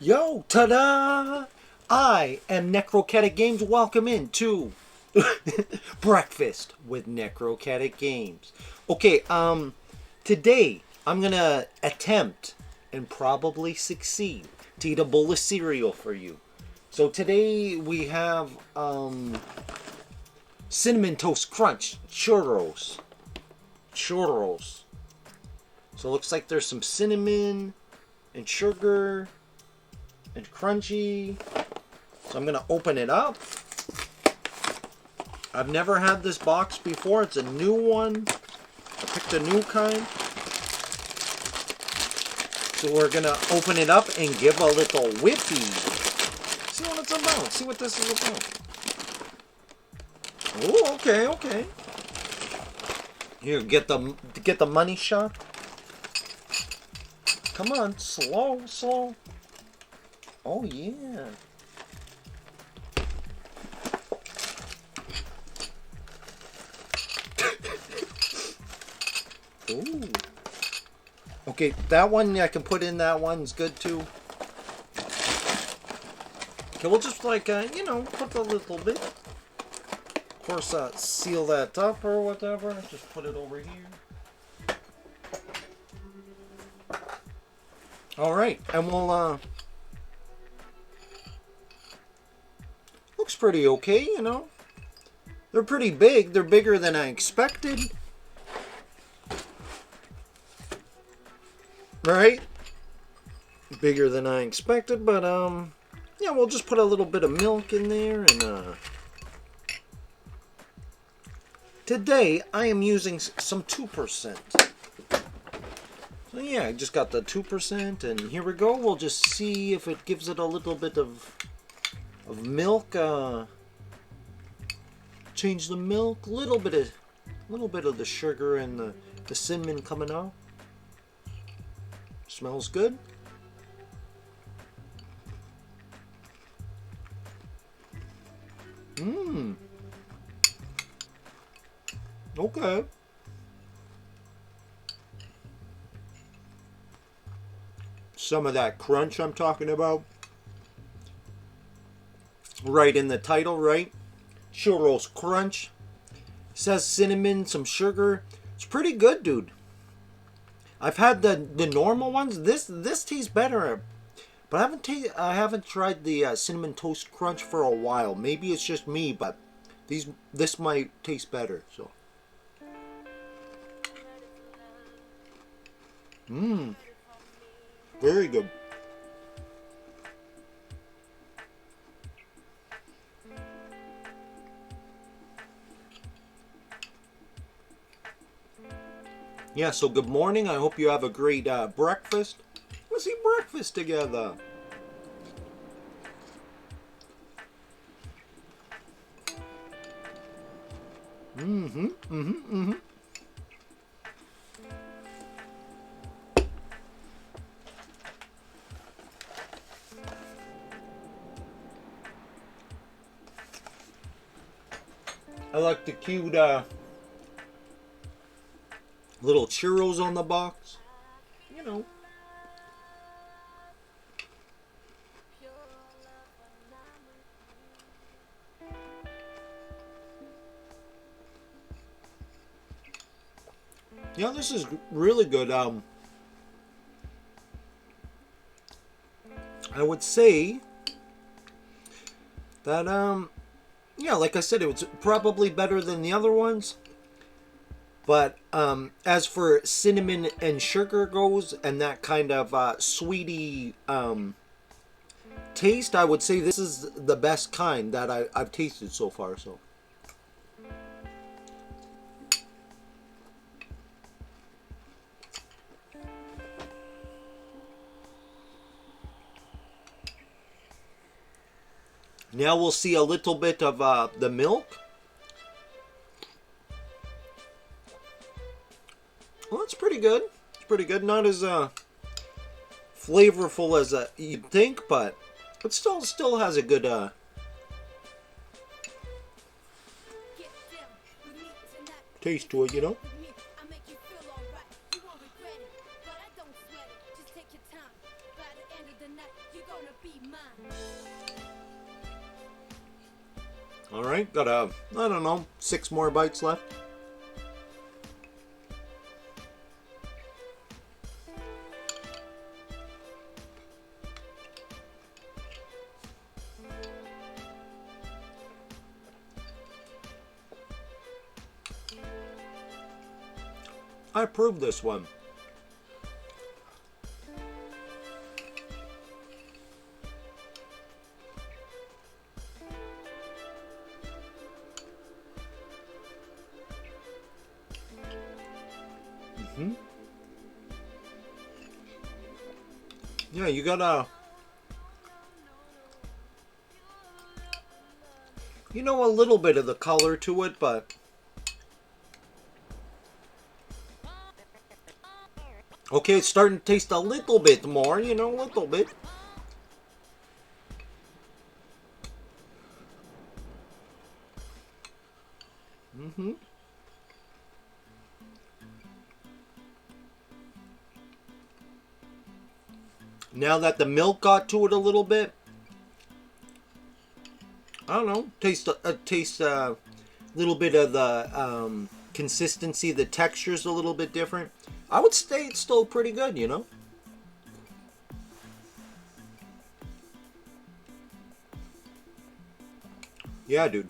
Yo, ta-da! I am NecroCaticGames. Welcome into Breakfast with NecroCaticGames. Okay, today I'm gonna attempt and probably succeed to eat a bowl of cereal for you. So today we have Cinnamon Toast Crunch churros. Churros. So it looks like there's some cinnamon and sugar and crunchy. So I'm gonna open it up. I've never had this box before. It's a new one. I picked a new kind. So we're gonna open it up and give a little whippy. See what it's about. See what this is about. Oh, okay, okay. Here, get the money shot. Come on, slow, slow. Oh yeah. Ooh. Okay, that one I can put in. That one's good too. Okay, we'll just like put a little bit. Of course, seal that up or whatever. Just put it over here. All right, and we'll looks pretty okay, you know. They're pretty big. They're bigger than I expected. Right? Bigger than I expected, but yeah, we'll just put a little bit of milk in there and today I am using some 2%. So yeah, I just got the 2% and here we go. We'll just see if it gives it a little bit of milk. Change the milk, a little bit of the sugar and the cinnamon coming out. Smells good. Mmm. Okay. Some of that crunch I'm talking about. Right in the title, right? Churros Crunch. Says cinnamon, some sugar. It's pretty good, dude. I've had the normal ones. This tastes better, but I haven't tried the cinnamon toast crunch for a while. Maybe it's just me, but this might taste better. So, very good. Yeah, so good morning. I hope you have a great breakfast. Let's eat breakfast together. I like the cute little churros on the box. You know. Yeah, this is really good. I would say that yeah, like I said, it was probably better than the other ones. But as for cinnamon and sugar goes, and that kind of sweety taste, I would say this is the best kind that I've tasted so far. So. Now we'll see a little bit of the milk. Well, it's pretty good. It's pretty good. Not as flavorful as you'd think, but it still has a good taste to it, you know. All right, got I don't know, 6 more bites left. I approve this one. Yeah, you gotta, you know, a little bit of the color to it, but okay, it's starting to taste a little bit more, you know, a little bit. Now that the milk got to it a little bit, I don't know, taste a little bit of the consistency, the texture's a little bit different. I would say it's still pretty good, you know. Yeah, dude.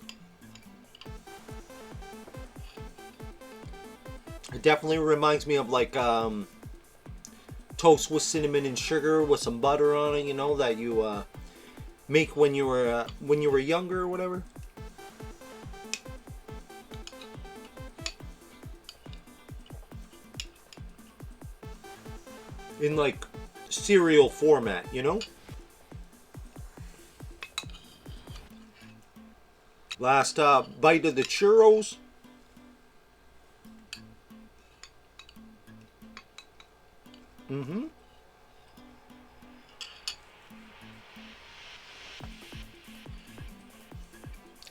It definitely reminds me of like toast with cinnamon and sugar with some butter on it, you know, that you make when you were younger or whatever. In like cereal format, you know. Last bite of the churros.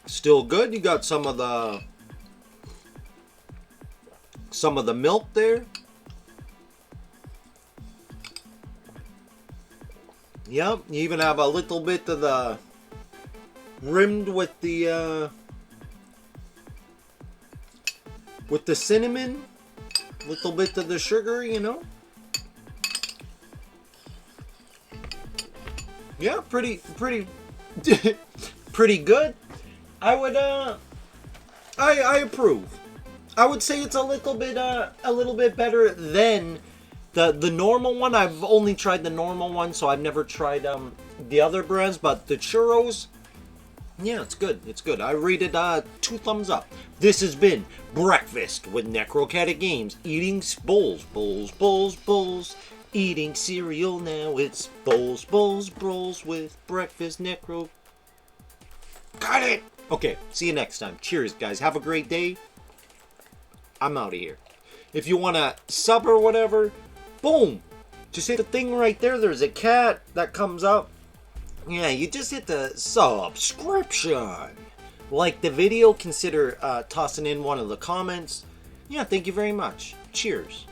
Still good. You got some of the milk there. Yep, you even have a little bit of the rimmed with the cinnamon, little bit of the sugar, you know. Yeah, pretty pretty good. I would I approve. I would say it's a little bit better than the normal one. I've only tried the normal one, so I've never tried the other brands, but the churros, yeah, it's good. It's good. I rate it 2 thumbs up. This has been Breakfast with NecroCaticGames, eating bowls, eating cereal now. It's bowls with breakfast necro. Got it. Okay, see you next time. Cheers, guys. Have a great day. I'm out of here. If you want to sub or whatever, boom. Just hit the thing right there. There's a cat that comes up. Yeah, you just hit the subscription. Like the video, consider tossing in one of the comments. Yeah, thank you very much. Cheers.